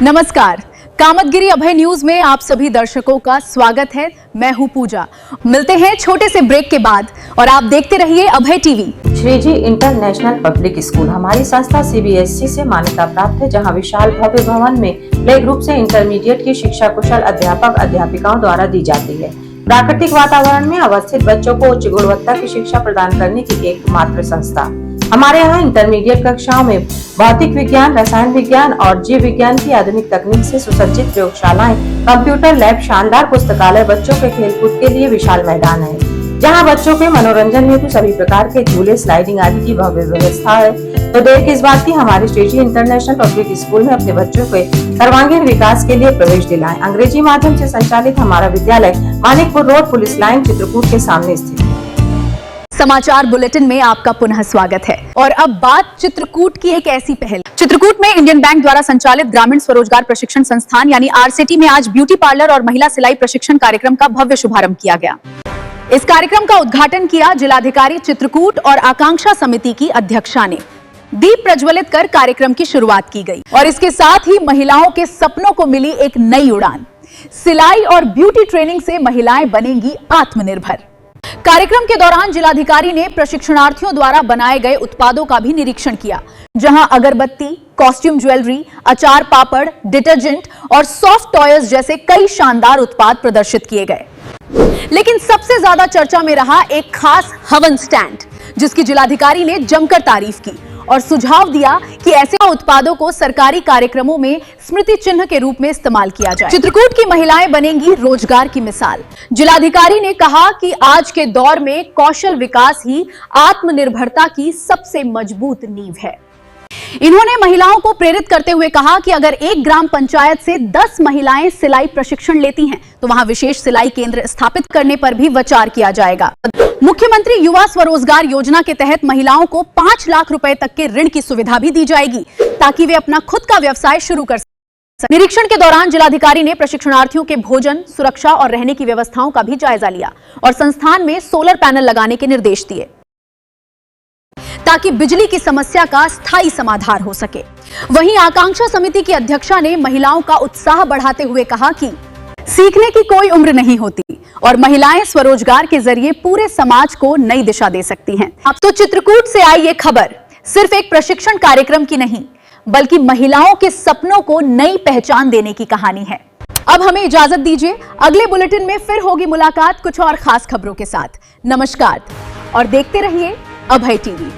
नमस्कार, कामतगिरी अभय न्यूज में आप सभी दर्शकों का स्वागत है। मैं हूं पूजा। मिलते हैं छोटे से ब्रेक के बाद और आप देखते रहिए Abhay TV. Shriji international public school हमारी संस्था सीबीएसई से मान्यता प्राप्त है, जहां विशाल भव्य भवन में प्ले ग्रुप से इंटरमीडिएट की शिक्षा कुशल अध्यापक अध्यापिकाओं द्वारा दी जाती है। प्राकृतिक वातावरण में अवस्थित बच्चों को उच्च गुणवत्ता की शिक्षा प्रदान करने की एकमात्र संस्था। हमारे यहाँ इंटरमीडिएट कक्षाओं में भौतिक विज्ञान, रसायन विज्ञान और जीव विज्ञान की आधुनिक तकनीक से सुसज्जित प्रयोगशालाएं, कंप्यूटर लैब, शानदार पुस्तकालय, बच्चों के खेलकूद के लिए विशाल मैदान है, जहां बच्चों के मनोरंजन हेतु सभी प्रकार के झूले, स्लाइडिंग आदि की भव्य व्यवस्था है। तो देर किस बात की, हमारे श्रीजी इंटरनेशनल पब्लिक स्कूल में अपने बच्चों के सर्वांगीण विकास के लिए प्रवेश दिलाएं। अंग्रेजी माध्यम से संचालित हमारा विद्यालय Manikpur road, police line, Chitrakoot के सामने स्थित है। समाचार बुलेटिन में आपका पुनः स्वागत है। और अब बात चित्रकूट की एक ऐसी पहल। चित्रकूट में इंडियन बैंक द्वारा संचालित ग्रामीण स्वरोजगार प्रशिक्षण संस्थान यानी आरसीटी में आज ब्यूटी पार्लर और महिला सिलाई प्रशिक्षण कार्यक्रम का भव्य शुभारंभ किया गया। इस कार्यक्रम का उद्घाटन किया जिलाधिकारी चित्रकूट और आकांक्षा समिति की अध्यक्षा ने। दीप प्रज्वलित कर कार्यक्रम की शुरुआत की गई और इसके साथ ही महिलाओं के सपनों को मिली एक नई उड़ान। सिलाई और ब्यूटी ट्रेनिंग से महिलाएं बनेंगी आत्मनिर्भर। कार्यक्रम के दौरान जिलाधिकारी ने प्रशिक्षणार्थियों द्वारा बनाए गए उत्पादों का भी निरीक्षण किया, जहां अगरबत्ती, कॉस्ट्यूम ज्वेलरी, अचार पापड़, डिटर्जेंट और सॉफ्ट टॉयज जैसे कई शानदार उत्पाद प्रदर्शित किए गए। लेकिन सबसे ज्यादा चर्चा में रहा एक खास हवन स्टैंड, जिसकी जिलाधिकारी ने जमकर तारीफ की और सुझाव दिया कि ऐसे उत्पादों को सरकारी कार्यक्रमों में स्मृति चिन्ह के रूप में इस्तेमाल किया जाए। चित्रकूट की महिलाएं बनेंगी रोजगार की मिसाल। जिलाधिकारी ने कहा कि आज के दौर में कौशल विकास ही आत्मनिर्भरता की सबसे मजबूत नींव है। इन्होंने महिलाओं को प्रेरित करते हुए कहा कि अगर एक ग्राम पंचायत से 10 महिलाएं सिलाई प्रशिक्षण लेती हैं, तो वहां विशेष सिलाई केंद्र स्थापित करने पर भी विचार किया जाएगा। मुख्यमंत्री युवा स्वरोजगार योजना के तहत महिलाओं को 5 लाख रुपए तक के ऋण की सुविधा भी दी जाएगी, ताकि वे अपना खुद का व्यवसाय शुरू कर सकें। निरीक्षण के दौरान जिलाधिकारी ने प्रशिक्षणार्थियों के भोजन, सुरक्षा और रहने की व्यवस्थाओं का भी जायजा लिया और संस्थान में सोलर पैनल लगाने के निर्देश दिए, ताकि बिजली की समस्या का स्थायी समाधान हो सके। वहीं आकांक्षा समिति की अध्यक्षा ने महिलाओं का उत्साह बढ़ाते हुए कहा कि सीखने की कोई उम्र नहीं होती और महिलाएं स्वरोजगार के जरिए पूरे समाज को नई दिशा दे सकती हैं। अब तो चित्रकूट से आई ये खबर सिर्फ एक प्रशिक्षण कार्यक्रम की नहीं, बल्कि महिलाओं के सपनों को नई पहचान देने की कहानी है। अब हमें इजाजत दीजिए, अगले बुलेटिन में फिर होगी मुलाकात कुछ और खास खबरों के साथ। नमस्कार और देखते रहिए अभय टीवी।